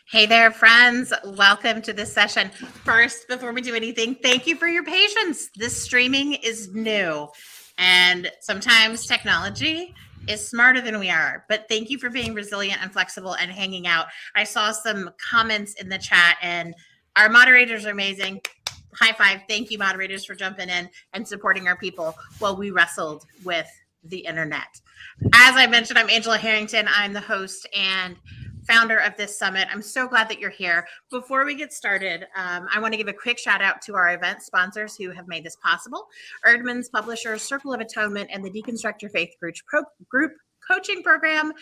Hey there, friends. Welcome to this session. First, before we do anything, thank you for your patience. This streaming is new, and sometimes technology is smarter than we are. But thank you for being resilient and flexible and hanging out. I saw some comments in the chat, and our moderators are amazing. High five. Thank you, moderators, for jumping in and supporting our people while we wrestled with the internet. As I mentioned, I'm Angela Harrington. I'm the host and founder of this summit. I'm so glad that you're here. Before we get started, I want to give a quick shout out to our event sponsors who have made this possible. Erdman's Publishers, Circle of Atonement, and the Deconstruct Your Faith group coaching program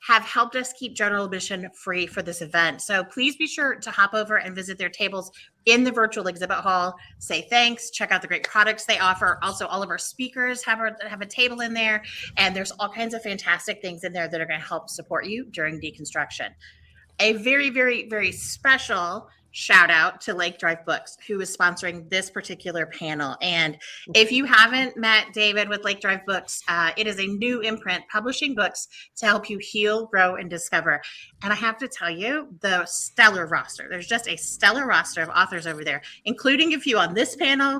have helped us keep general admission free for this event. So please be sure to hop over and visit their tables in the virtual exhibit hall. Say thanks, check out the great products they offer. Also, all of our speakers have a table in there, and there's all kinds of fantastic things in there that are going to help support you during deconstruction. A very, very, very special shout out to Lake Drive Books, who is sponsoring this particular panel. And if you haven't met David with Lake Drive Books, it is a new imprint publishing books to help you heal, grow, and discover. And I have to tell you, the stellar roster. There's just a stellar roster of authors over there, including a few on this panel.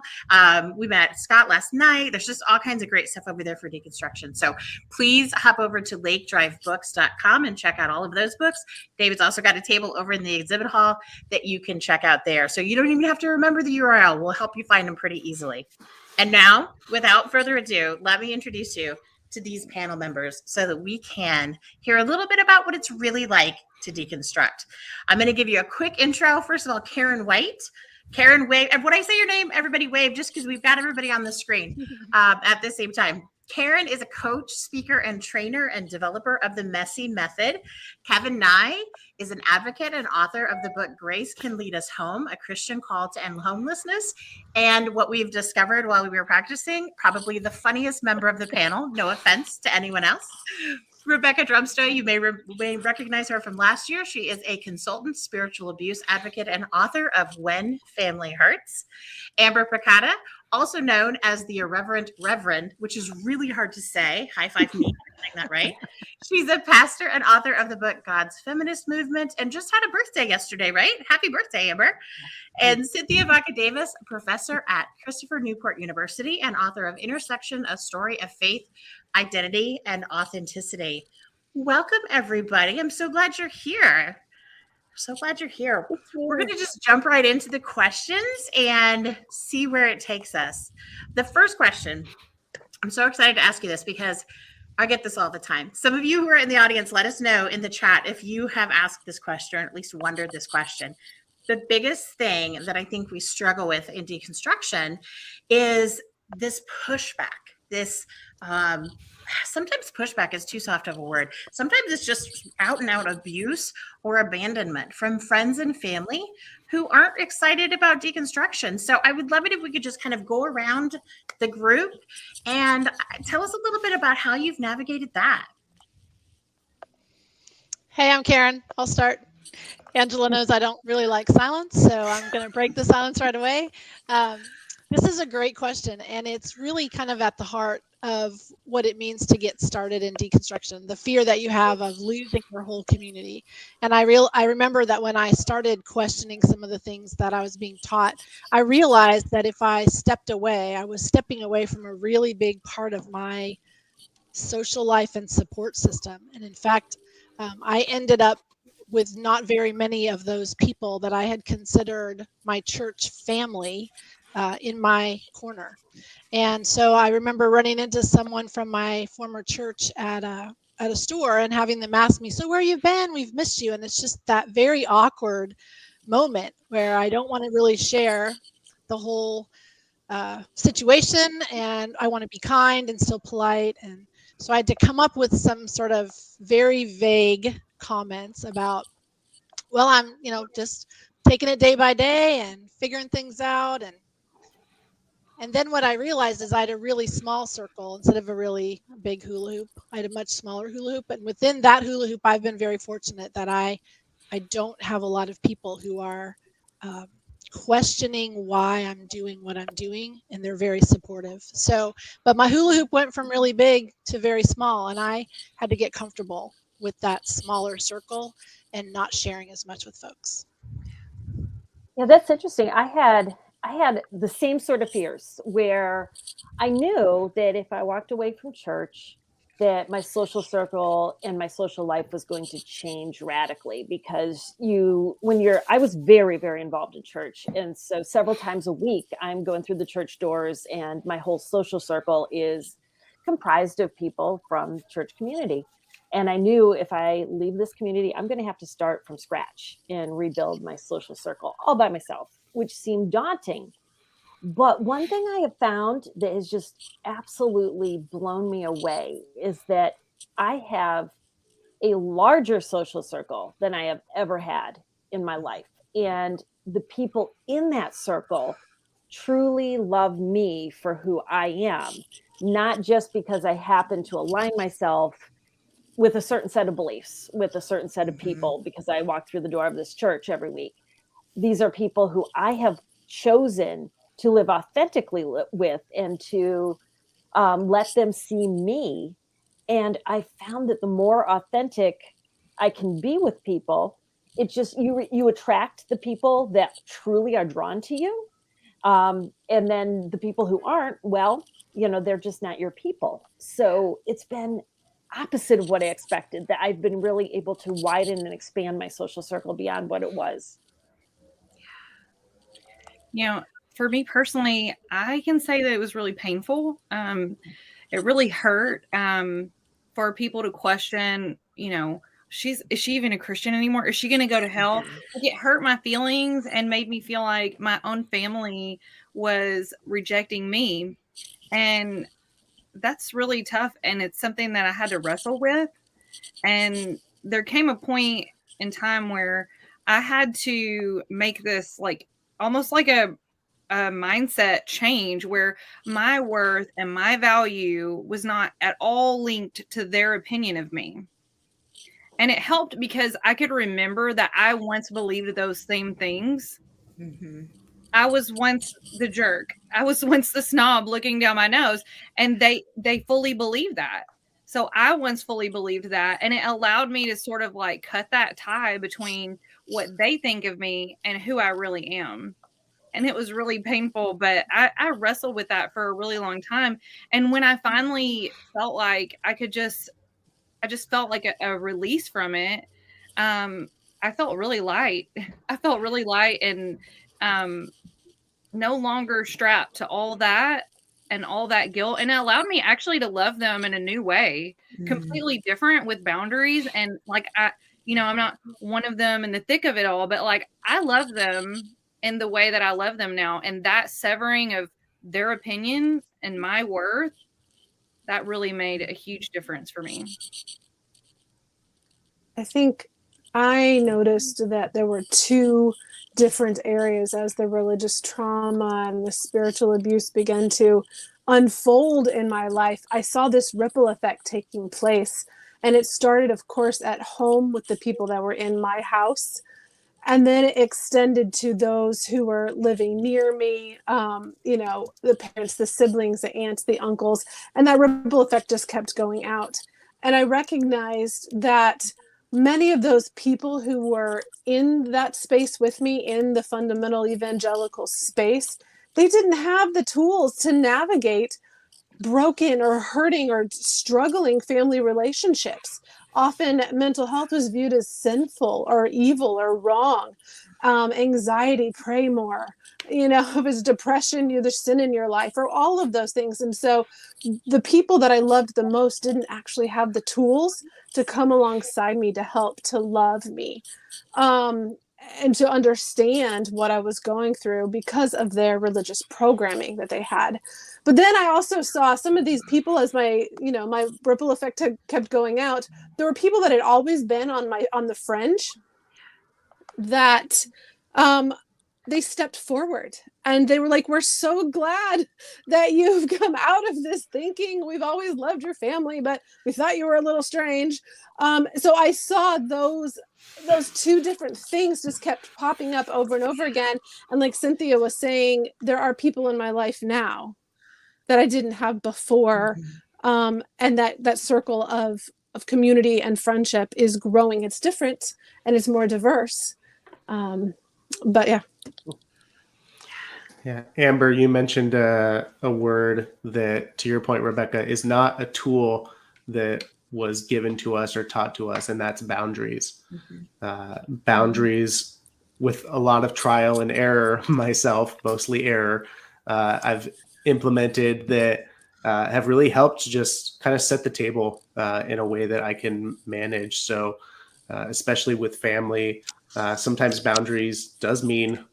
We met Scott last night. There's just all kinds of great stuff over there for deconstruction. So please hop over to lakedrivebooks.com and check out all of those books. David's also got a table over in the exhibit hall that you can check out there. So you don't even have to remember the URL. We'll help you find them pretty easily. And now, without further ado, let me introduce you to these panel members so that we can hear a little bit about what it's really like to deconstruct. I'm going to give you a quick intro. First of all, Karen White. Karen, wave. And when I say your name, everybody wave, just because we've got everybody on the screen at the same time. Karen is a coach, speaker, and trainer and developer of the Messy Method. Kevin Nye is an advocate and author of the book Grace Can Lead Us Home, a Christian call to end homelessness. And what we've discovered while we were practicing, probably the funniest member of the panel, no offense to anyone else. Rebekah Drumsta, you may recognize her from last year. She is a consultant, spiritual abuse advocate, and author of When Family Hurts. Amber Picota, also known as the Irreverent Reverend, which is really hard to say. High five me for saying that right. She's a pastor and author of the book God's Feminist Movement, and just had a birthday yesterday, right? Happy birthday, Amber. And Cynthia Vacca Davis, professor at Christopher Newport University and author of Intersection, A Story of Faith, Identity, and Authenticity. Welcome, everybody. I'm so glad you're here. So glad you're here. We're going to just jump right into the questions and see where it takes us. The first question, I'm so excited to ask you this because I get this all the time. Some of you who are in the audience, let us know in the chat if you have asked this question or at least wondered this question. The biggest thing that I think we struggle with in deconstruction is this pushback, this sometimes pushback is too soft of a word. Sometimes it's just out and out abuse or abandonment from friends and family who aren't excited about deconstruction. So I would love it if we could just kind of go around the group and tell us a little bit about how you've navigated that. Hey, I'm Karen. I'll start. Angela knows I don't really like silence, so I'm going to break the silence right away. This is a great question, and it's really kind of at the heart of what it means to get started in deconstruction, the fear that you have of losing your whole community. And I remember that when I started questioning some of the things that I was being taught, I realized that if I stepped away, I was stepping away from a really big part of my social life and support system. And in fact, I ended up with not very many of those people that I had considered my church family in my corner. And so I remember running into someone from my former church at a store and having them ask me, so where you been? We've missed you. And it's just that very awkward moment where I don't want to really share the whole situation, and I want to be kind and still polite. And so I had to come up with some sort of very vague comments about, well, I'm, just taking it day by day and figuring things out. And then what I realized is I had a really small circle instead of a really big hula hoop. I had a much smaller hula hoop. And within that hula hoop, I've been very fortunate that I don't have a lot of people who are questioning why I'm doing what I'm doing, and they're very supportive. So, but my hula hoop went from really big to very small, and I had to get comfortable with that smaller circle and not sharing as much with folks. Yeah, that's interesting. I had the same sort of fears where I knew that if I walked away from church, that my social circle and my social life was going to change radically because I was very, very involved in church. And so several times a week, I'm going through the church doors, and my whole social circle is comprised of people from church community. And I knew if I leave this community, I'm going to have to start from scratch and rebuild my social circle all by myself, which seemed daunting. But one thing I have found that has just absolutely blown me away is that I have a larger social circle than I have ever had in my life. And the people in that circle truly love me for who I am, not just because I happen to align myself with a certain set of beliefs, with a certain set of Mhm. people, because I walk through the door of this church every week. These are people who I have chosen to live authentically with and to let them see me. And I found that the more authentic I can be with people, it just you attract the people that truly are drawn to you, and then the people who aren't, well, they're just not your people. So it's been opposite of what I expected, that I've been really able to widen and expand my social circle beyond what it was. You know, for me personally, I can say that it was really painful. It really hurt for people to question, is she even a Christian anymore? Is she going to go to hell? Like, it hurt my feelings and made me feel like my own family was rejecting me. And that's really tough. And it's something that I had to wrestle with. And there came a point in time where I had to make this like almost like a mindset change where my worth and my value was not at all linked to their opinion of me. And it helped because I could remember that I once believed those same things. Mhm. I was once the jerk. I was once the snob looking down my nose, and they fully believed that. So I once fully believed that, and it allowed me to sort of like cut that tie between what they think of me and who I really am. And it was really painful, but I wrestled with that for a really long time. And when I finally felt like I just felt like a release from it. I felt really light. I felt really light and um, no longer strapped to all that and all that guilt. And it allowed me actually to love them in a new way, Mm. completely different with boundaries. And like, I'm not one of them in the thick of it all, but like, I love them in the way that I love them now. And that severing of their opinion and my worth, that really made a huge difference for me. I think I noticed that there were two different areas as the religious trauma and the spiritual abuse began to unfold in my life. I saw this ripple effect taking place. And it started, of course, at home with the people that were in my house. And then it extended to those who were living near me, the parents, the siblings, the aunts, the uncles. And that ripple effect just kept going out. And I recognized that many of those people who were in that space with me, in the fundamental evangelical space, they didn't have the tools to navigate broken or hurting or struggling family relationships. Often mental health was viewed as sinful or evil or wrong. Anxiety, pray more. If it's depression, there's sin in your life, or all of those things. And so the people that I loved the most didn't actually have the tools to come alongside me to help, to love me. And to understand what I was going through because of their religious programming that they had. But then I also saw some of these people, as my ripple effect kept going out. There were people that had always been on the fringe that they stepped forward and they were like, we're so glad that you've come out of this thinking. We've always loved your family, but we thought you were a little strange. So I saw those two different things just kept popping up over and over again. And like Cynthia was saying, there are people in my life now that I didn't have before. And that circle of community and friendship is growing. It's different and it's more diverse. But yeah. Yeah, Amber, you mentioned a word that, to your point, Rebekah, is not a tool that was given to us or taught to us, and that's boundaries. Boundaries, with a lot of trial and error, myself, mostly error, I've implemented that have really helped just kind of set the table in a way that I can manage. So especially with family, sometimes boundaries does mean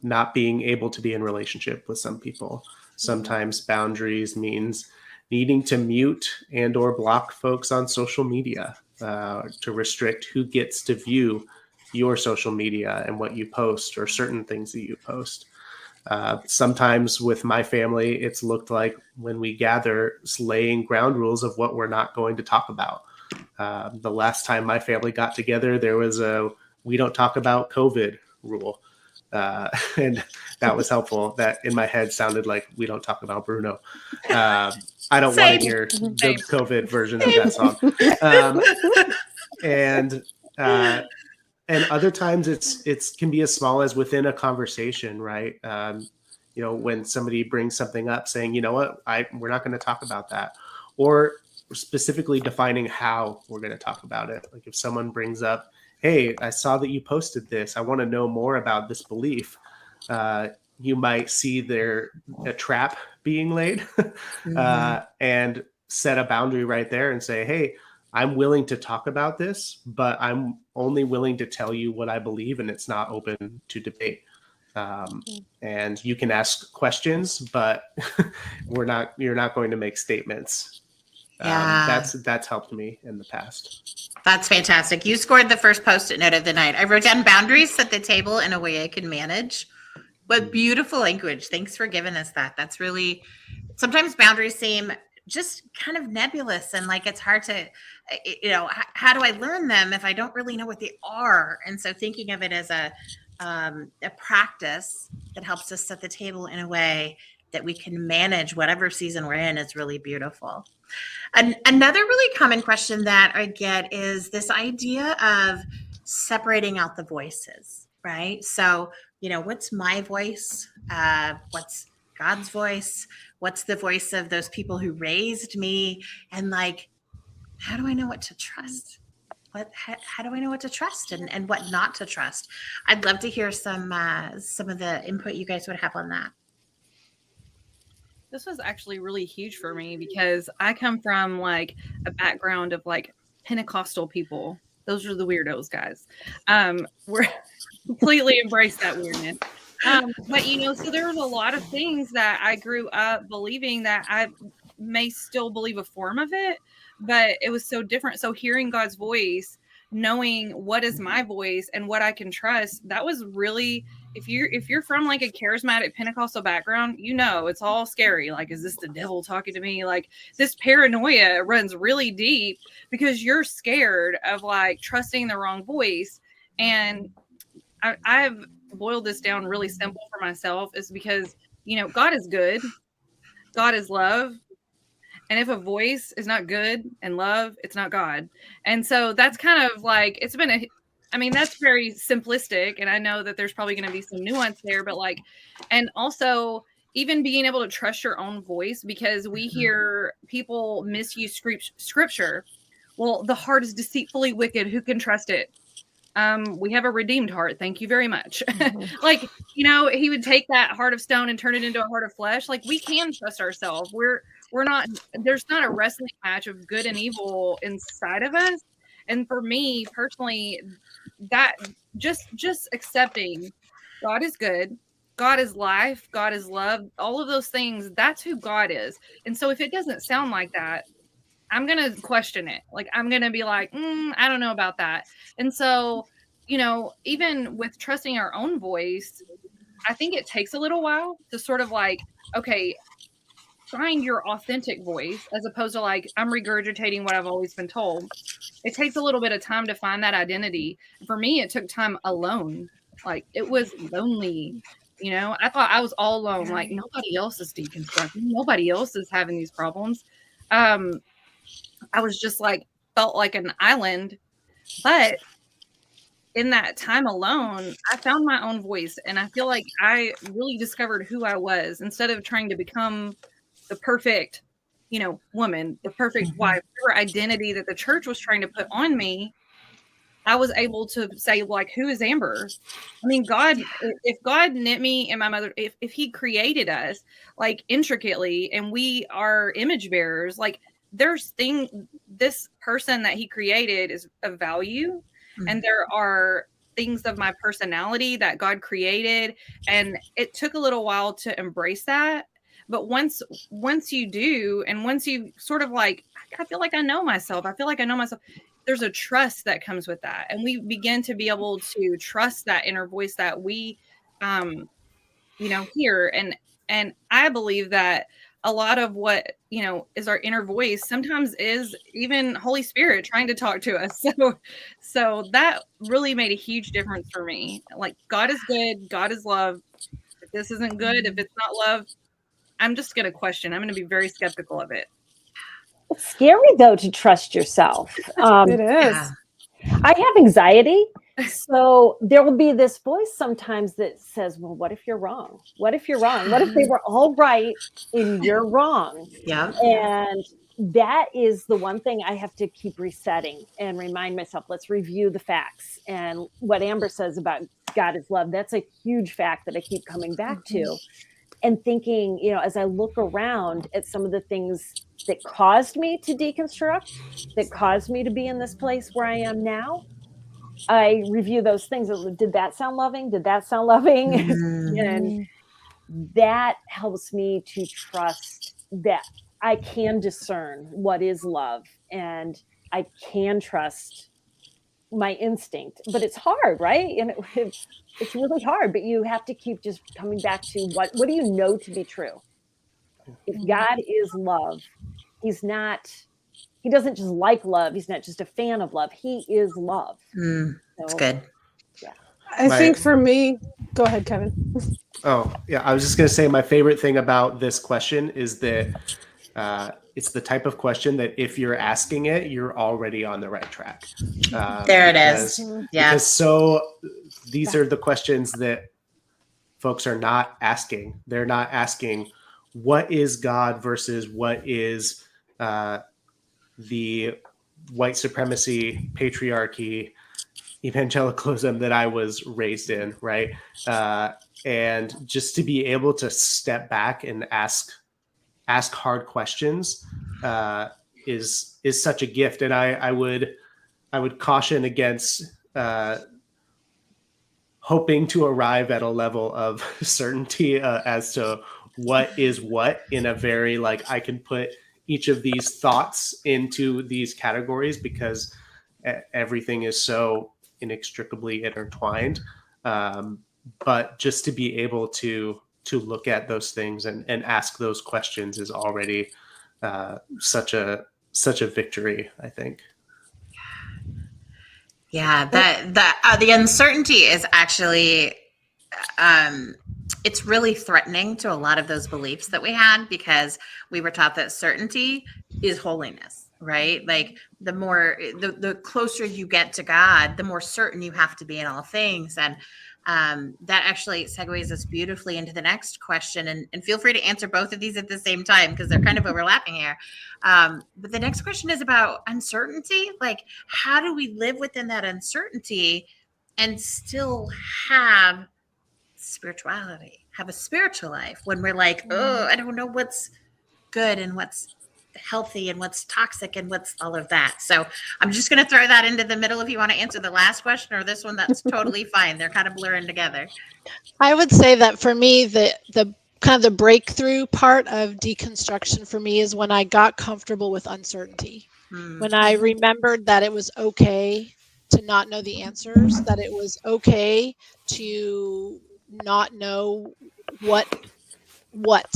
not being able to be in relationship with some people. Sometimes boundaries means needing to mute and or block folks on social media to restrict who gets to view your social media and what you post or certain things that you post. Sometimes with my family, it's looked like when we gather, laying ground rules of what we're not going to talk about. The last time my family got together, there was a "we don't talk about COVID" rule. And that was helpful. That in my head sounded like "we don't talk about Bruno." I don't want to hear the COVID version of that song. And other times it's can be as small as within a conversation, right? When somebody brings something up saying, you know what, we're not going to talk about that, or specifically defining how we're going to talk about it. Like if someone brings up, hey, I saw that you posted this, I want to know more about this belief. You might see a trap being laid and set a boundary right there and say, hey, I'm willing to talk about this, but I'm only willing to tell you what I believe, and it's not open to debate. And you can ask questions, but you're not going to make statements. That's helped me in the past. That's fantastic. You scored the first Post-it note of the night. I wrote down boundaries, set the table in a way I can manage. What beautiful language. Thanks for giving us that. That's really, sometimes boundaries seem just kind of nebulous and like it's hard to, how do I learn them if I don't really know what they are? And so thinking of it as a practice that helps us set the table in a way that we can manage whatever season we're in is really beautiful. Another really common question that I get is this idea of separating out the voices, right? So, what's my voice? What's God's voice? What's the voice of those people who raised me? And like, how do I know what to trust? How do I know what to trust and what not to trust? I'd love to hear some of the input you guys would have on that. This was actually really huge for me because I come from like a background of like Pentecostal people. Those are the weirdos, guys. We're completely embrace that weirdness. But so there was a lot of things that I grew up believing that I may still believe a form of it, but it was so different. So hearing God's voice, knowing what is my voice and what I can trust, that was really, if you're from like a charismatic Pentecostal background, it's all scary. Like, is this the devil talking to me? Like, this paranoia runs really deep because you're scared of like trusting the wrong voice. And I've boiled this down really simple for myself, is because God is good, God is love, and if a voice is not good and love, it's not God. And so that's kind of like, it's been that's very simplistic, and I know that there's probably going to be some nuance there, but like, and also even being able to trust your own voice, because we hear people misuse scripture. Well, the heart is deceitfully wicked, who can trust it? We have a redeemed heart. Thank you very much. Like, he would take that heart of stone and turn it into a heart of flesh. Like, we can trust ourselves. We're not, there's not a wrestling match of good and evil inside of us. And for me personally, that just accepting God is good, God is life, God is love, all of those things, that's who God is. And so if it doesn't sound like that, I'm going to question it. Like, I'm going to be like, I don't know about that. And so, even with trusting our own voice, I think it takes a little while to sort of like, okay, find your authentic voice, as opposed to like, I'm regurgitating what I've always been told. It takes a little bit of time to find that identity. For me, it took time alone. Like, it was lonely. I thought I was all alone. Like, nobody else is deconstructing. Nobody else is having these problems. I was just like, felt like an island. But in that time alone, I found my own voice, and I feel like I really discovered who I was instead of trying to become the perfect, woman, the perfect wife, whatever identity that the church was trying to put on me. I was able to say, like, who is Amber? I mean, if God knit me and my mother, if he created us like intricately and we are image bearers, like this person that he created is of value. And there are things of my personality that God created. And it took a little while to embrace that. But once you do, and once you sort of like, I feel like I know myself. There's a trust that comes with that. And we begin to be able to trust that inner voice that we, hear. And I believe that a lot of what, is our inner voice sometimes is even Holy Spirit trying to talk to us. So that really made a huge difference for me. Like, God is good. God is love. If this isn't good, if it's not love, I'm just going to question. I'm going to be very skeptical of it. It's scary, though, to trust yourself. It is. Yeah. I have anxiety. So there will be this voice sometimes that says, well, what if you're wrong? What if you're wrong? What if they were all right and you're wrong? Yeah. And that is the one thing I have to keep resetting and remind myself, let's review the facts. And what Amber says about God is love, that's a huge fact that I keep coming back to. And thinking, as I look around at some of the things that caused me to deconstruct, that caused me to be in this place where I am now, I review those things. Did that sound loving? Did that sound loving? And that helps me to trust that I can discern what is love, and I can trust my instinct. But it's hard, right? And it's really hard, but you have to keep just coming back to what do you know to be true? If God is love, he doesn't just like love. He's not just a fan of love. He is love. That's good. Yeah. I think for me, go ahead, Kevin. Oh, yeah. I was just going to say my favorite thing about this question is that it's the type of question that if you're asking it, you're already on the right track. There it is. Yeah. Because these are the questions that folks are not asking. They're not asking what is God versus what is the white supremacy, patriarchy, evangelicalism that I was raised in, right? And just to be able to step back and ask hard questions is such a gift. And I would caution against hoping to arrive at a level of certainty as to what is what in a very I can put each of these thoughts into these categories because everything is so inextricably intertwined. But just to be able to look at those things and ask those questions is already such a victory, I think. Yeah, the uncertainty is actually it's really threatening to a lot of those beliefs that we had because we were taught that certainty is holiness, right? Like the closer you get to God, the more certain you have to be in all things. And that actually segues us beautifully into the next question. And feel free to answer both of these at the same time because they're kind of overlapping here. But the next question is about uncertainty. Like, how do we live within that uncertainty and still have spirituality, have a spiritual life when we're like, oh, I don't know what's good and what's healthy and what's toxic and what's all of that. So I'm just going to throw that into the middle if you want to answer the last question or this one. That's totally fine. They're kind of blurring together. I would say that for me, the kind of the breakthrough part of deconstruction for me is when I got comfortable with uncertainty. When I remembered that it was okay to not know the answers, that it was okay to not know what, but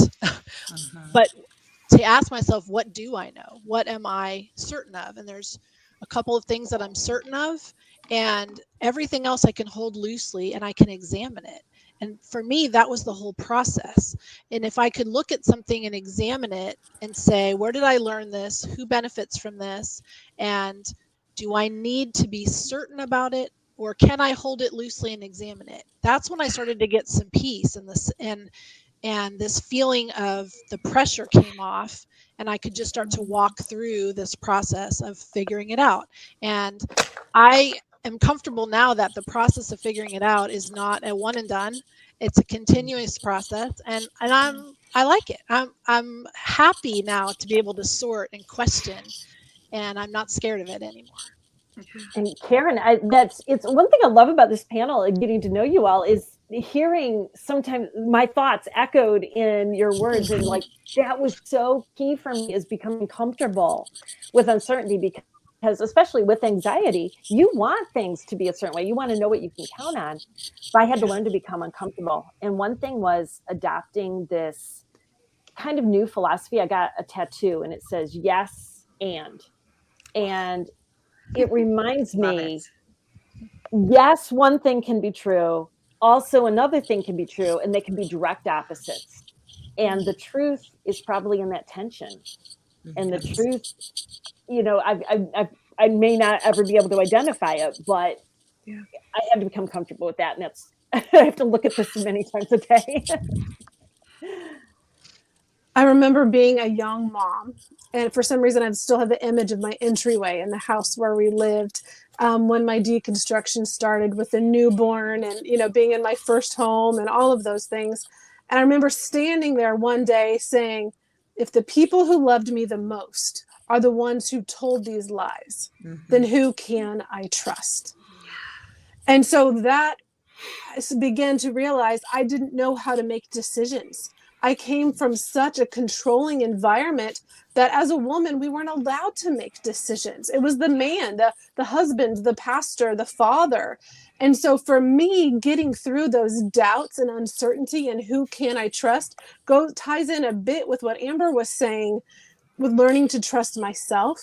to ask myself, what do I know? What am I certain of? And there's a couple of things that I'm certain of, and everything else I can hold loosely and I can examine it. And for me, that was the whole process. And if I could look at something and examine it and say, where did I learn this? Who benefits from this? And do I need to be certain about it? or can I hold it loosely and examine it? That's when I started to get some peace and this feeling of the pressure came off, and I could just start to walk through this process of figuring it out. And I am comfortable now that the process of figuring it out is not a one and done. It's a continuous process, and I like it. I'm happy now to be able to sort and question, and I'm not scared of it anymore. And Karen, it's one thing I love about this panel and getting to know you all is hearing sometimes my thoughts echoed in your words, and like that was so key for me, is becoming comfortable with uncertainty, because especially with anxiety, you want things to be a certain way. You want to know what you can count on. But I had to learn to become uncomfortable. And one thing was adopting this kind of new philosophy. I got a tattoo and it says yes and it reminds me, yes, one thing can be true. Also, another thing can be true, and they can be direct opposites. And the truth is probably in that tension. And the truth, I may not ever be able to identify it, but I had to become comfortable with that. And that's, I have to look at this many times a day. I remember being a young mom, and for some reason I still have the image of my entryway in the house where we lived when my deconstruction started with the newborn, and being in my first home and all of those things. And I remember standing there one day saying, if the people who loved me the most are the ones who told these lies, then who can I trust? And so that I began to realize I didn't know how to make decisions. I came from such a controlling environment that as a woman, we weren't allowed to make decisions. It was the man, the husband, the pastor, the father. And so for me, getting through those doubts and uncertainty and who can I trust ties in a bit with what Amber was saying with learning to trust myself.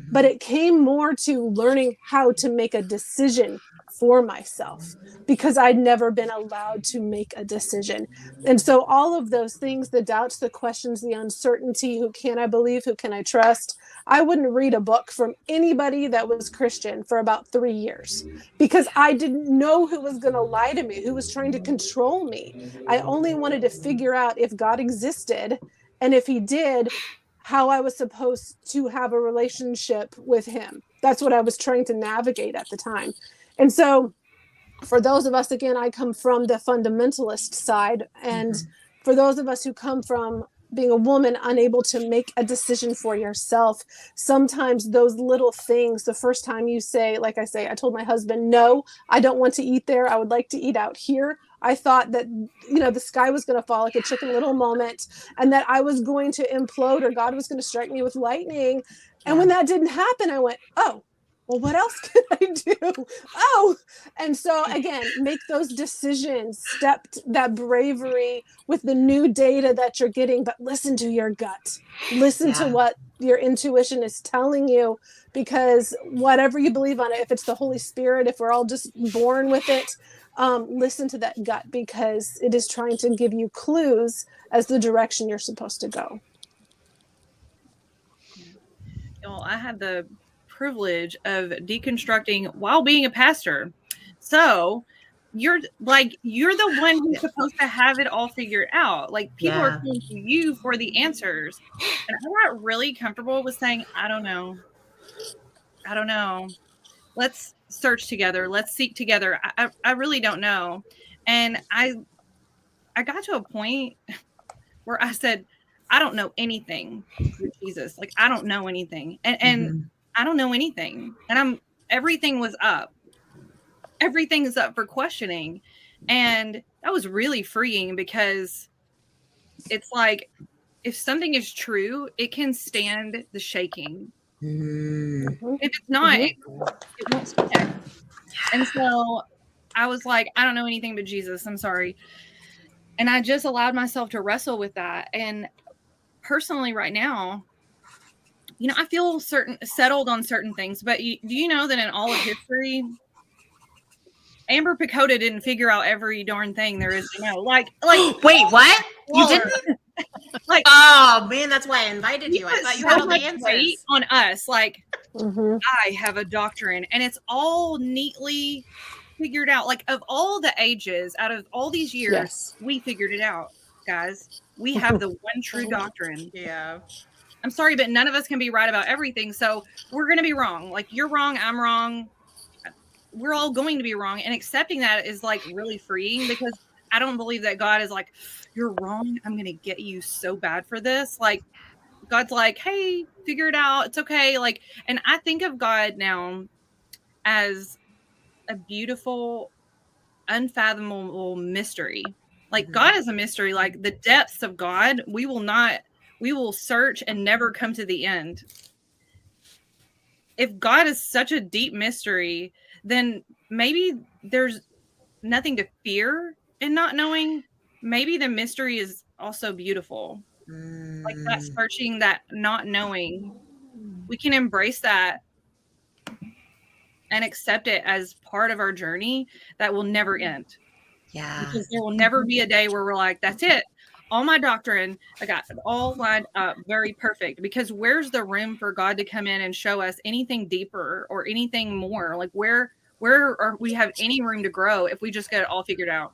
But it came more to learning how to make a decision for myself, because I'd never been allowed to make a decision. And so all of those things, the doubts, the questions, the uncertainty, who can I believe, who can I trust? I wouldn't read a book from anybody that was Christian for about 3 years, because I didn't know who was going to lie to me, who was trying to control me. I only wanted to figure out if God existed, and if he did, how I was supposed to have a relationship with him. That's what I was trying to navigate at the time. And so for those of us, again, I come from the fundamentalist side. And for those of us who come from being a woman unable to make a decision for yourself, sometimes those little things, the first time you say, like I told my husband, no, I don't want to eat there. I would like to eat out here. I thought that, the sky was going to fall like a Chicken Little moment, and that I was going to implode, or God was going to strike me with lightning. And when that didn't happen, I went, oh, well, what else can I do? Oh, and so again, make those decisions, step that bravery with the new data that you're getting, but listen to your gut. Listen to what your intuition is telling you, because whatever you believe on it, if it's the Holy Spirit, if we're all just born with it, listen to that gut, because it is trying to give you clues as the direction you're supposed to go. I had the privilege of deconstructing while being a pastor. So you're the one who's supposed to have it all figured out. Like, people are coming to you for the answers. And I got really comfortable with saying, I don't know. Let's search together. Let's seek together. I really don't know. And I got to a point where I said, I don't know anything with Jesus. Like, I don't know anything. And I don't know anything. And everything was up. Everything is up for questioning. And that was really freeing, because it's like, if something is true, it can stand the shaking. If it's not, it won't stand. And so I was like, I don't know anything but Jesus. I'm sorry. And I just allowed myself to wrestle with that. And personally, right now, I feel settled on certain things. But do you know that in all of history, Amber Picota didn't figure out every darn thing there is to know? Like, wait, what? You didn't? Like, oh man, that's why I invited you. I thought you had all the answers. Weight on us, like, I have a doctrine, and it's all neatly figured out, like, of all the ages, out of all these years, Yes. we figured it out, guys. We have the one true doctrine. Yeah. I'm sorry, but none of us can be right about everything. So we're going to be wrong. Like, you're wrong, I'm wrong. We're all going to be wrong. And accepting that is like really freeing, because I don't believe that God is like, you're wrong, I'm going to get you so bad for this. Like, God's like, hey, figure it out. It's okay. Like, and I think of God now as a beautiful, unfathomable mystery. Like, God is a mystery. Like, the depths of God, we will search and never come to the end. If God is such a deep mystery, then maybe there's nothing to fear in not knowing. Maybe the mystery is also beautiful. Like that searching, that not knowing, we can embrace that and accept it as part of our journey that will never end. Yeah. Because there will never be a day where we're like, that's it. All my doctrine, I got it all lined up very perfect. Because where's the room for God to come in and show us anything deeper or anything more? Like, where are we have any room to grow if we just get it all figured out?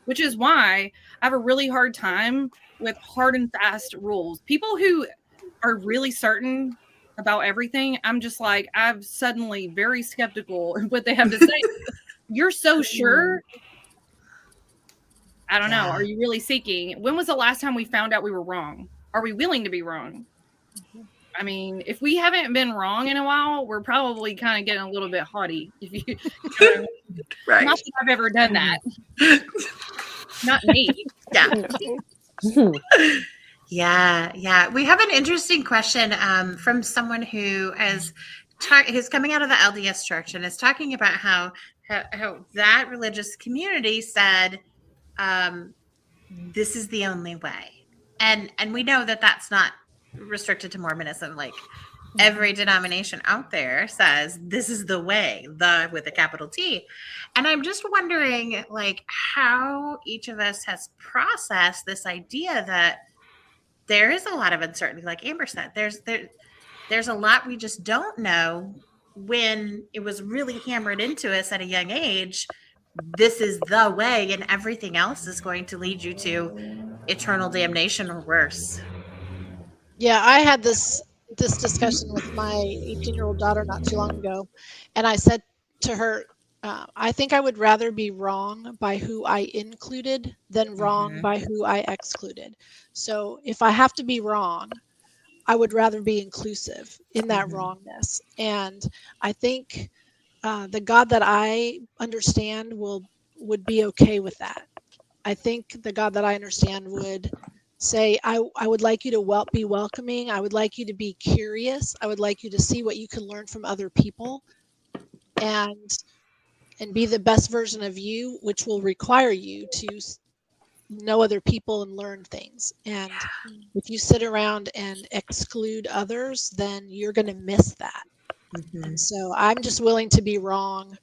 Which is why I have a really hard time with hard and fast rules. People who are really certain about everything, I'm just like, I'm suddenly very skeptical of what they have to say. You're so sure. I don't know. Are you really seeking? When was the last time we found out we were wrong? Are we willing to be wrong? I mean, if we haven't been wrong in a while, we're probably kind of getting a little bit haughty. If you know what I mean? Right. Not that I've ever done that. Not me. Yeah. Yeah. We have an interesting question from someone who who's coming out of the LDS church and is talking about how that religious community said, this is the only way. And we know that that's not restricted to Mormonism. Like, every denomination out there says this is the way, the with a capital T. And I'm just wondering, like, how each of us has processed this idea that there is a lot of uncertainty. Like Amber said, there's a lot we just don't know. When it was really hammered into us at a young age, this is the way, and everything else is going to lead you to eternal damnation or worse. Yeah, I had this discussion with my 18-year-old daughter not too long ago, and I said to her, I think I would rather be wrong by who I included than wrong by who I excluded. So if I have to be wrong, I would rather be inclusive in that wrongness. And I think the God that I understand would be okay with that. I think the God that I understand would say, I would like you to be welcoming. I would like you to be curious. I would like you to see what you can learn from other people and be the best version of you, which will require you to know other people and learn things. And if you sit around and exclude others, then you're going to miss that. And so I'm just willing to be wrong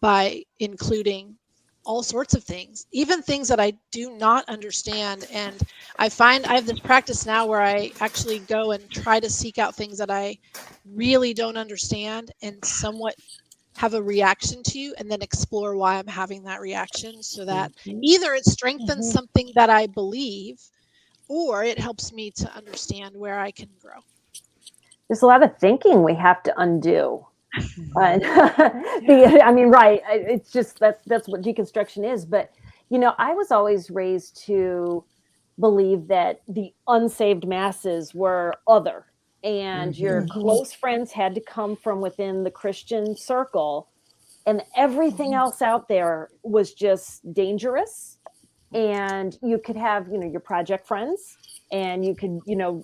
by including all sorts of things, even things that I do not understand. And I find I have this practice now where I actually go and try to seek out things that I really don't understand and somewhat have a reaction to, and then explore why I'm having that reaction, so that either it strengthens something that I believe, or it helps me to understand where I can grow. There's a lot of thinking we have to undo. I mean, right. It's just that's what deconstruction is. But, I was always raised to believe that the unsaved masses were other, and your close friends had to come from within the Christian circle, and everything else out there was just dangerous. And you could have, your project friends, and you could,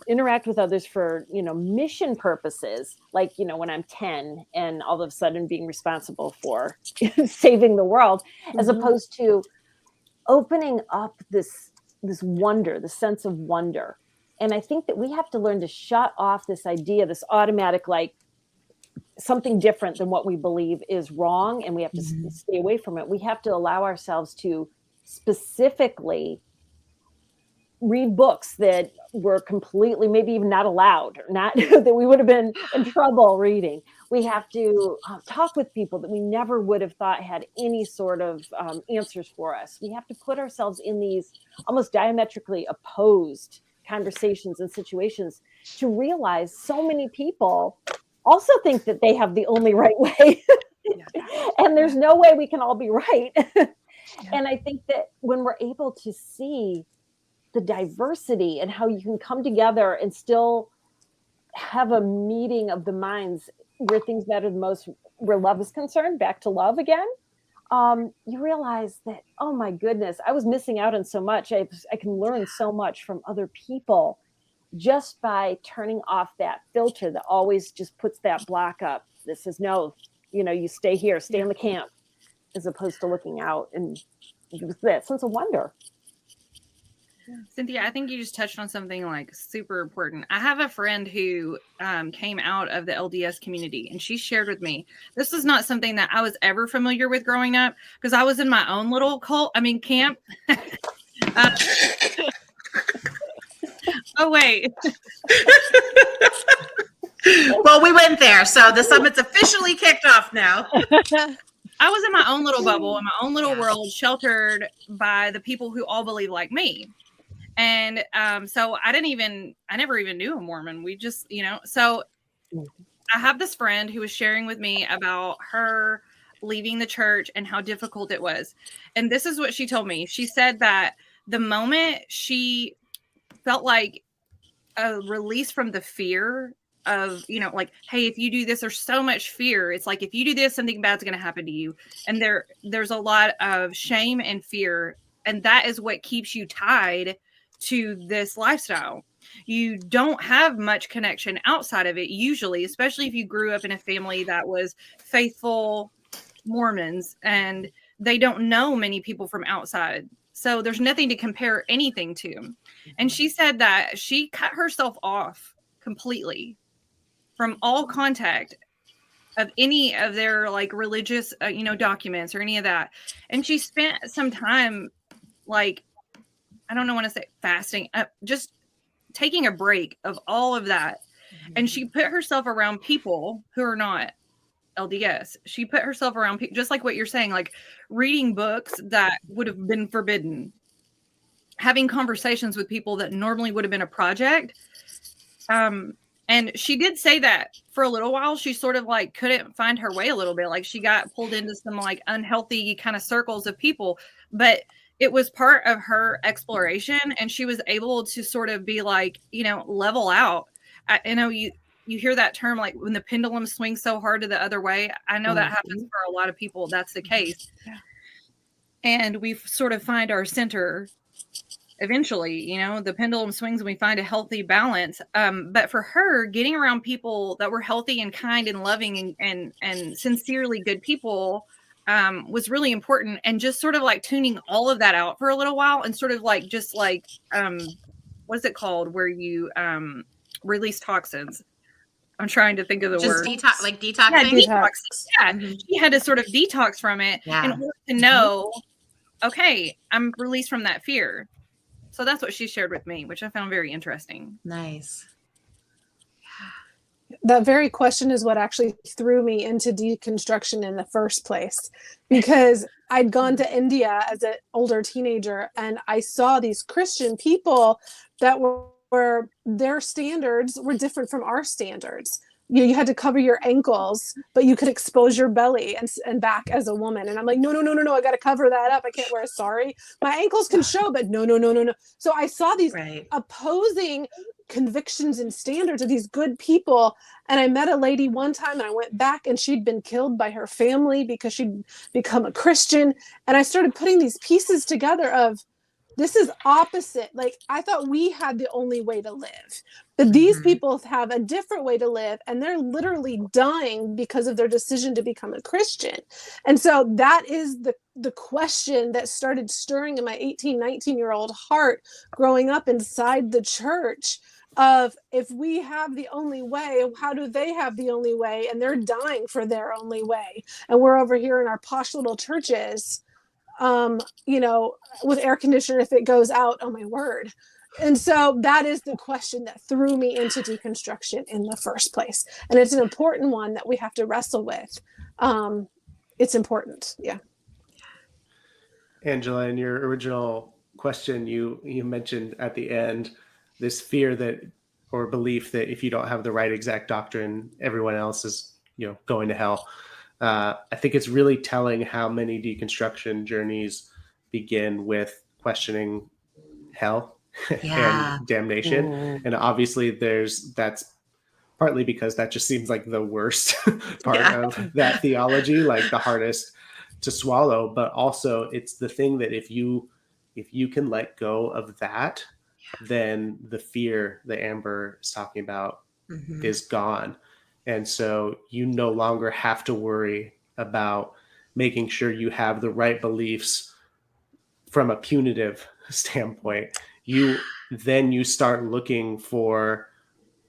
interact with others for, mission purposes, like, when I'm 10 and all of a sudden being responsible for saving the world, as opposed to opening up this wonder, the sense of wonder. And I think that we have to learn to shut off this idea, this automatic, like, something different than what we believe is wrong, and we have to stay away from it. We have to allow ourselves to specifically read books that were completely, maybe even not allowed, or not that we would have been in trouble reading. We have to talk with people that we never would have thought had any sort of answers for us. We have to put ourselves in these almost diametrically opposed conversations and situations to realize so many people also think that they have the only right way. And there's no way we can all be right. And I think that when we're able to see the diversity and how you can come together and still have a meeting of the minds where things matter the most, where love is concerned, back to love again, you realize that, oh my goodness, I was missing out on so much. I can learn so much from other people just by turning off that filter that always just puts that block up. This is no, you stay here, stay in the camp, as opposed to looking out and with that sense of wonder. Cynthia, I think you just touched on something like super important. I have a friend who came out of the LDS community, and she shared with me, this was not something that I was ever familiar with growing up, because I was in my own little camp. Oh, wait. Well, we went there. So the summit's officially kicked off now. I was in my own little bubble, in my own little world, sheltered by the people who all believe like me. And so I never even knew a Mormon. We just, so I have this friend who was sharing with me about her leaving the church and how difficult it was. And this is what she told me. She said that the moment she felt like a release from the fear of, like, hey, if you do this, there's so much fear. It's like, if you do this, something bad's going to happen to you. And there's a lot of shame and fear. And that is what keeps you tied to this lifestyle. You don't have much connection outside of it, usually, especially if you grew up in a family that was faithful Mormons and they don't know many people from outside. So there's nothing to compare anything to. And she said that she cut herself off completely from all contact of any of their like religious, documents or any of that. And she spent some time, like, I don't know want to say fasting, just taking a break of all of that. And she put herself around people who are not LDS. She put herself around people, just like what you're saying, like reading books that would have been forbidden, having conversations with people that normally would have been a project. And she did say that for a little while, she sort of like couldn't find her way a little bit. Like she got pulled into some like unhealthy kind of circles of people, but it was part of her exploration. And she was able to sort of be like, level out. I know you hear that term, like when the pendulum swings so hard to the other way. I know that happens for a lot of people. That's the case. Yeah. And we sort of find our center eventually, the pendulum swings and we find a healthy balance. But for her, getting around people that were healthy and kind and loving and sincerely good people was really important. And just sort of like tuning all of that out for a little while and sort of like, just like, what is it called? Where you release toxins. I'm trying to think of the word. Detoxing. Yeah, detox. Yeah, she had to sort of detox from it in order to know, okay, I'm released from that fear. So that's what she shared with me, which I found very interesting. Nice. That very question is what actually threw me into deconstruction in the first place, because I'd gone to India as an older teenager and I saw these Christian people that were their standards were different from our standards. You had to cover your ankles, but you could expose your belly and back as a woman. And I'm like, no, I got to cover that up. I can't wear a sari. My ankles can show, but no. So I saw these opposing convictions and standards of these good people. And I met a lady one time and I went back and she'd been killed by her family because she'd become a Christian. And I started putting these pieces together of, this is opposite. Like, I thought we had the only way to live, but these people have a different way to live and they're literally dying because of their decision to become a Christian. And so that is the question that started stirring in my 18, 19-year-old heart growing up inside the church of, if we have the only way, how do they have the only way? And they're dying for their only way. And we're over here in our posh little churches, with air conditioner if it goes out, oh my word, And so that is the question that threw me into deconstruction in the first place. And it's an important one that we have to wrestle with. It's important. Yeah. Angela, in your original question, you mentioned at the end this fear that, or belief that if you don't have the right exact doctrine, everyone else is, going to hell. I think it's really telling how many deconstruction journeys begin with questioning hell Yeah. and damnation. And obviously that's partly because that just seems like the worst part of that theology, like the hardest to swallow, but also it's the thing that if you can let go of that, then the fear that Amber is talking about is gone. And so you no longer have to worry about making sure you have the right beliefs from a punitive standpoint. You start looking for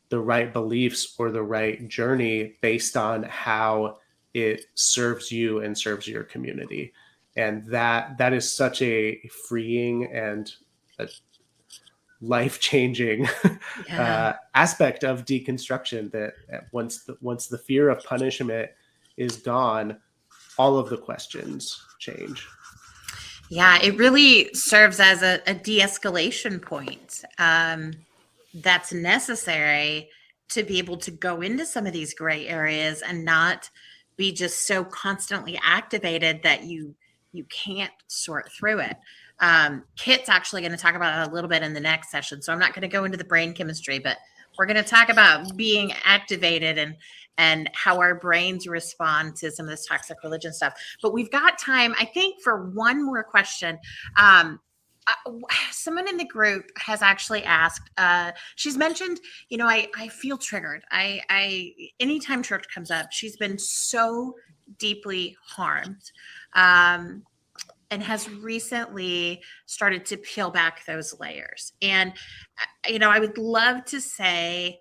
the right beliefs or the right journey based on how it serves you and serves your community. And that is such a freeing and a life-changing aspect of deconstruction, that once the fear of punishment is gone, all of the questions change. Yeah, it really serves as a de-escalation point that's necessary to be able to go into some of these gray areas and not be just so constantly activated that you can't sort through it. Kit's actually going to talk about it a little bit in the next session, so I'm not going to go into the brain chemistry, but we're going to talk about being activated and how our brains respond to some of this toxic religion stuff. But we've got time, I think, for one more question. Someone in the group has actually asked, she's mentioned, I feel triggered. I anytime church comes up, she's been so deeply harmed. And has recently started to peel back those layers. And, I would love to say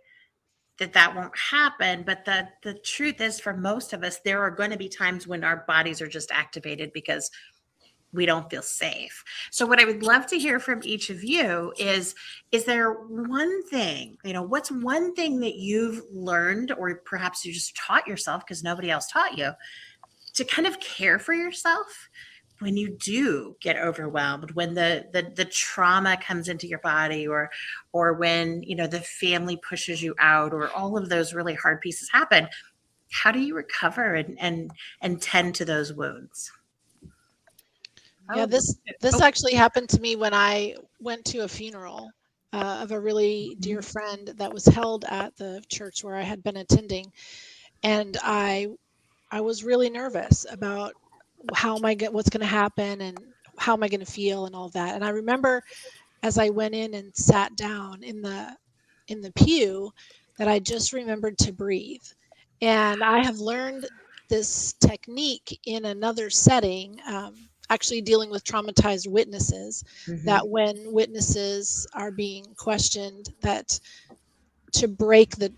that won't happen, but the truth is, for most of us, there are going to be times when our bodies are just activated because we don't feel safe. So what I would love to hear from each of you is there one thing, what's one thing that you've learned, or perhaps you just taught yourself because nobody else taught you, to kind of care for yourself when you do get overwhelmed, when the trauma comes into your body, or when, the family pushes you out, or all of those really hard pieces happen? How do you recover and tend to those wounds? Yeah, this actually happened to me when I went to a funeral of a really dear friend that was held at the church where I had been attending, and I was really nervous about what's going to happen and how am I going to feel and all that. And I remember as I went in and sat down in the pew that I just remembered to breathe. And I have learned this technique in another setting, actually dealing with traumatized witnesses, that when witnesses are being questioned, that to break the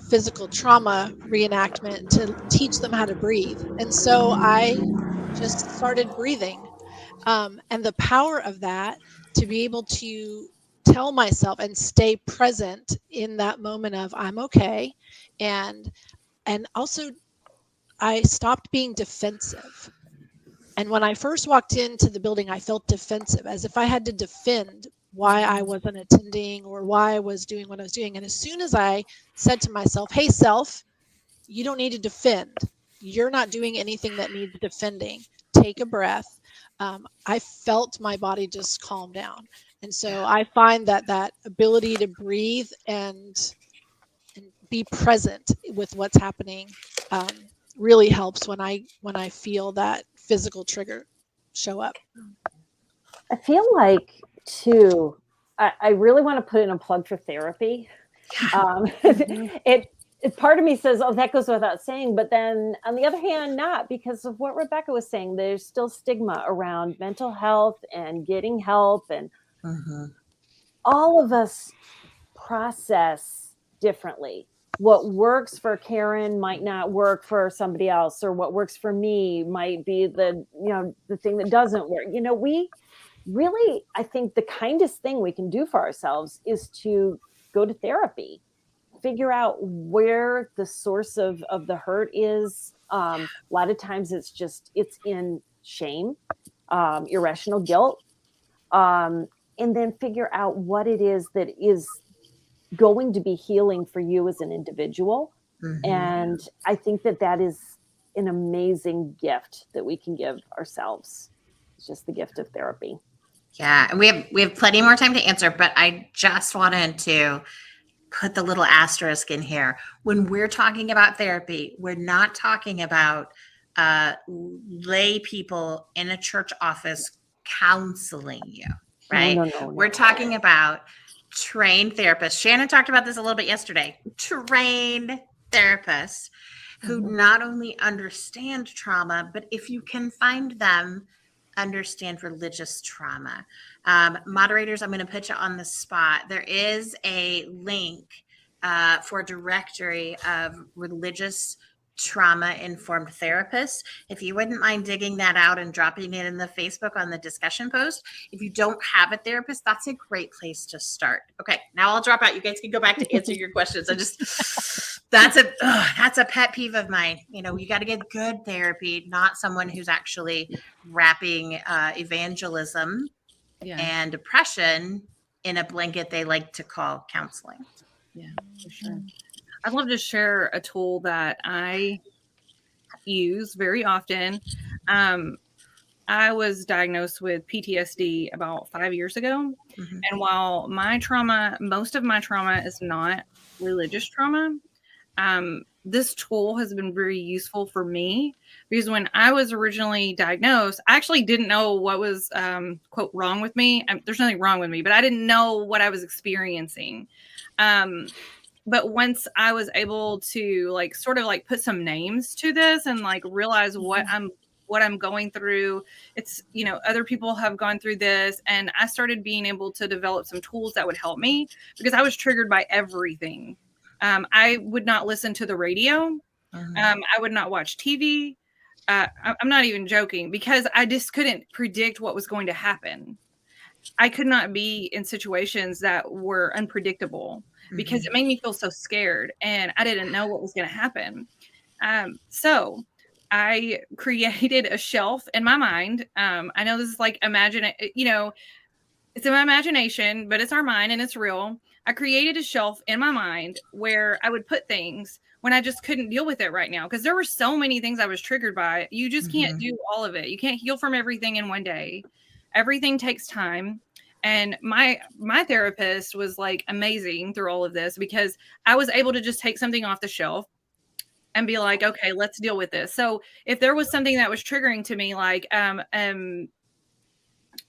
physical trauma reenactment, to teach them how to breathe. And so I just started breathing. And the power of that, to be able to tell myself and stay present in that moment of I'm okay. And also I stopped being defensive. And when I first walked into the building, I felt defensive, as if I had to defend why I wasn't attending or why I was doing what I was doing. And as soon as I said to myself, hey, self, you don't need to defend. You're not doing anything that needs defending. Take a breath. I felt my body just calm down. And so I find that ability to breathe and be present with what's happening really helps when I feel that physical trigger show up. I feel like, too, I really want to put in a plug for therapy. It part of me says, oh, that goes without saying. But then on the other hand, not, because of what Rebekah was saying. There's still stigma around mental health and getting help. And all of us process differently. What works for Karen might not work for somebody else, or what works for me might be the thing that doesn't work. really, I think the kindest thing we can do for ourselves is to go to therapy, figure out where the source of the hurt is. A lot of times it's in shame, irrational guilt, and then figure out what it is that is going to be healing for you as an individual. Mhm. And I think that is an amazing gift that we can give ourselves. It's just the gift of therapy. Yeah, and we have plenty more time to answer, but I just wanted to put the little asterisk in here. When we're talking about therapy, we're not talking about lay people in a church office counseling you, right? No. We're talking about trained therapists. Shannon talked about this a little bit yesterday. Trained therapists who not only understand trauma, but if you can find them, understand religious trauma. Moderators, I'm going to put you on the spot. There is a link for a directory of religious trauma-informed therapists. If you wouldn't mind digging that out and dropping it in the Facebook on the discussion post. If you don't have a therapist, that's a great place to start. Okay, now I'll drop out. You guys can go back to answer your questions. That's a pet peeve of mine. You got to get good therapy, not someone who's actually wrapping evangelism and depression in a blanket they like to call counseling. Yeah, for sure. I'd love to share a tool that I use very often. I was diagnosed with PTSD about 5 years ago. Mhm. And while most of my trauma is not religious trauma, this tool has been very useful for me because when I was originally diagnosed, I actually didn't know what was, quote, wrong with me. There's nothing wrong with me, but I didn't know what I was experiencing. But once I was able to sort of put some names to this and realize what I'm going through, it's, other people have gone through this, and I started being able to develop some tools that would help me because I was triggered by everything. I would not listen to the radio. I would not watch TV. I'm not even joking because I just couldn't predict what was going to happen. I could not be in situations that were unpredictable because it made me feel so scared and I didn't know what was going to happen. So I created a shelf in my mind. I know this is it's in my imagination, but it's our mind and it's real. I created a shelf in my mind where I would put things when I just couldn't deal with it right now. Because there were so many things I was triggered by. You just can't do all of it. You can't heal from everything in one day. Everything takes time. And my therapist was amazing through all of this because I was able to just take something off the shelf and be like, okay, let's deal with this. So if there was something that was triggering to me,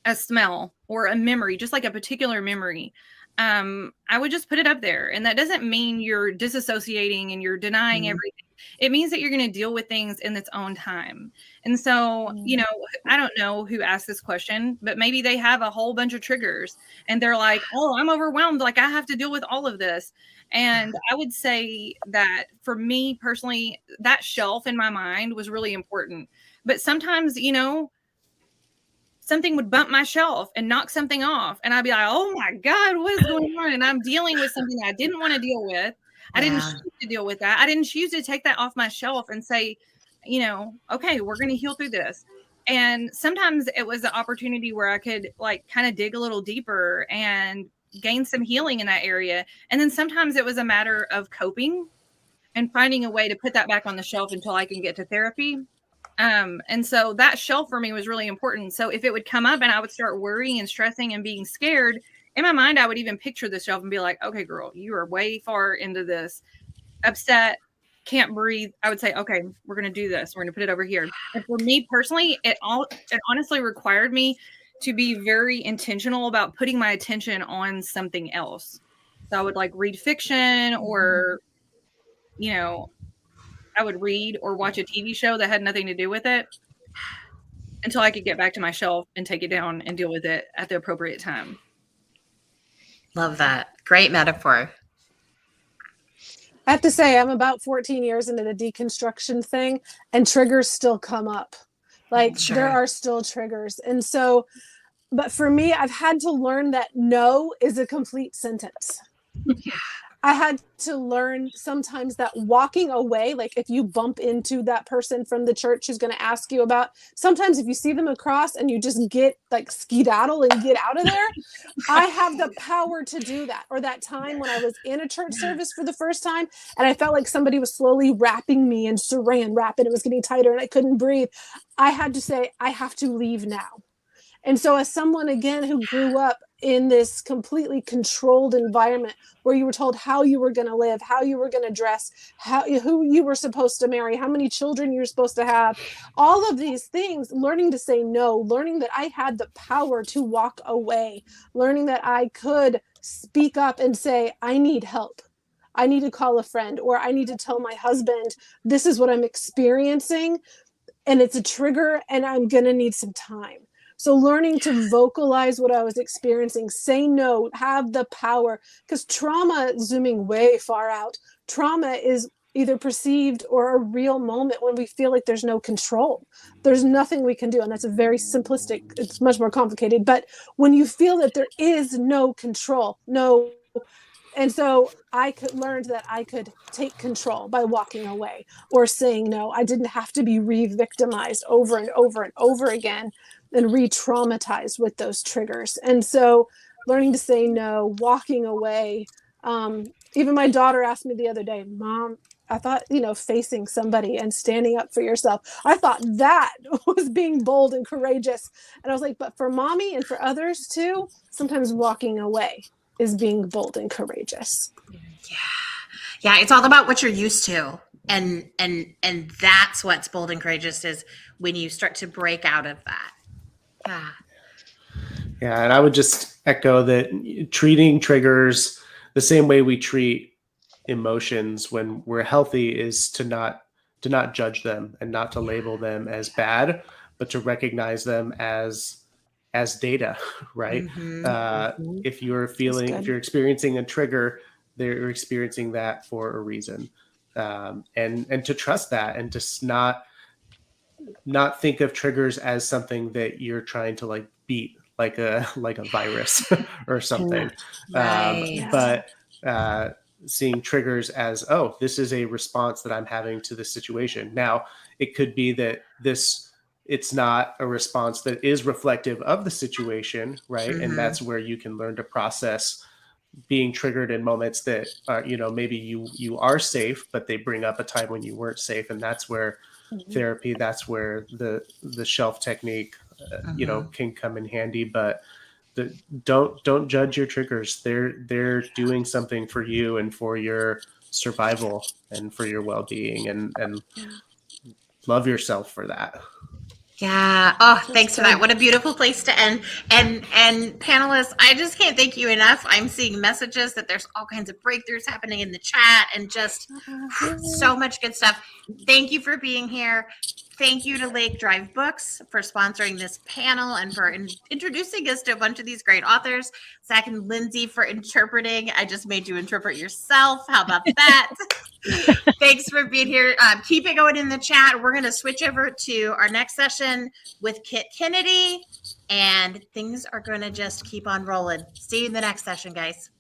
a smell or a memory, just a particular memory, I would just put it up there. And that doesn't mean you're disassociating and you're denying everything. It means that you're going to deal with things in its own time. And so, I don't know who asked this question, but maybe they have a whole bunch of triggers and they're like, oh, I'm overwhelmed. I have to deal with all of this. And I would say that for me personally, that shelf in my mind was really important. But sometimes, something would bump my shelf and knock something off. And I'd be like, oh my God, what is going on? And I'm dealing with something I didn't want to deal with. I didn't choose to deal with that. I didn't choose to take that off my shelf and say, okay, we're going to heal through this. And sometimes it was an opportunity where I could kind of dig a little deeper and gain some healing in that area. And then sometimes it was a matter of coping and finding a way to put that back on the shelf until I can get to therapy. And so that shelf for me was really important. So if it would come up and I would start worrying and stressing and being scared, in my mind, I would even picture the shelf and be like, okay, girl, you are way far into this, upset, can't breathe. I would say, okay, we're going to do this. We're going to put it over here. And for me personally, it honestly required me to be very intentional about putting my attention on something else. So I would read fiction or, I would read or watch a TV show that had nothing to do with it until I could get back to my shelf and take it down and deal with it at the appropriate time. Love that. Great metaphor. I have to say, I'm about 14 years into the deconstruction thing, and triggers still come up. Sure. There are still triggers. And so But for me, I've had to learn that no is a complete sentence. I had to learn sometimes that walking away, like if you bump into that person from the church who's going to ask you about, sometimes if you see them across and you just get like skedaddle and get out of there, I have the power to do that. Or that time when I was in a church service for the first time and I felt like somebody was slowly wrapping me in saran wrap and it was getting tighter and I couldn't breathe. I had to say, I have to leave now. And so as someone, again, who grew up in this completely controlled environment where you were told how you were going to live, how you were going to dress, who you were supposed to marry, how many children you were supposed to have, all of these things, learning to say no, learning that I had the power to walk away, learning that I could speak up and say, I need help. I need to call a friend, or I need to tell my husband, this is what I'm experiencing and it's a trigger and I'm going to need some time. So learning to vocalize what I was experiencing, say no, have the power, because trauma, zooming way far out, trauma is either perceived or a real moment when we feel like there's no control. There's nothing we can do. And that's a very simplistic, it's much more complicated. But when you feel that there is no control, no. And so I learned that I could take control by walking away or saying no. I didn't have to be re-victimized over and over and over again and re-traumatized with those triggers. And so learning to say no, walking away. Even my daughter asked me the other day, Mom, I thought, facing somebody and standing up for yourself, I thought that was being bold and courageous. And I was like, but for Mommy and for others too, sometimes walking away is being bold and courageous. Yeah. It's all about what you're used to. And that's what's bold and courageous, is when you start to break out of that. Yeah. Yeah, and I would just echo that treating triggers the same way we treat emotions when we're healthy is to not judge them and not to label them as bad, but to recognize them as data, right? If you're experiencing a trigger, they're experiencing that for a reason, and to trust that, and to not think of triggers as something that you're trying to like beat, like a virus or something. Right. But seeing triggers as, oh, this is a response that I'm having to this situation. Now, it could be that it's not a response that is reflective of the situation, right? And that's where you can learn to process being triggered in moments that maybe you are safe, but they bring up a time when you weren't safe, and that's where therapy, that's where the shelf technique can come in handy. But don't judge your triggers. They're doing something for you and for your survival and for your well-being, and love yourself for that. Yeah. Oh, thanks for that. What a beautiful place to end. And panelists, I just can't thank you enough. I'm seeing messages that there's all kinds of breakthroughs happening in the chat and just so much good stuff. Thank you for being here. Thank you to Lake Drive Books for sponsoring this panel and for introducing us to a bunch of these great authors. Zach and Lindsay for interpreting. I just made you interpret yourself. How about that? Thanks for being here. Keep it going in the chat. We're going to switch over to our next session with Kit Kennedy, and things are going to just keep on rolling. See you in the next session, guys.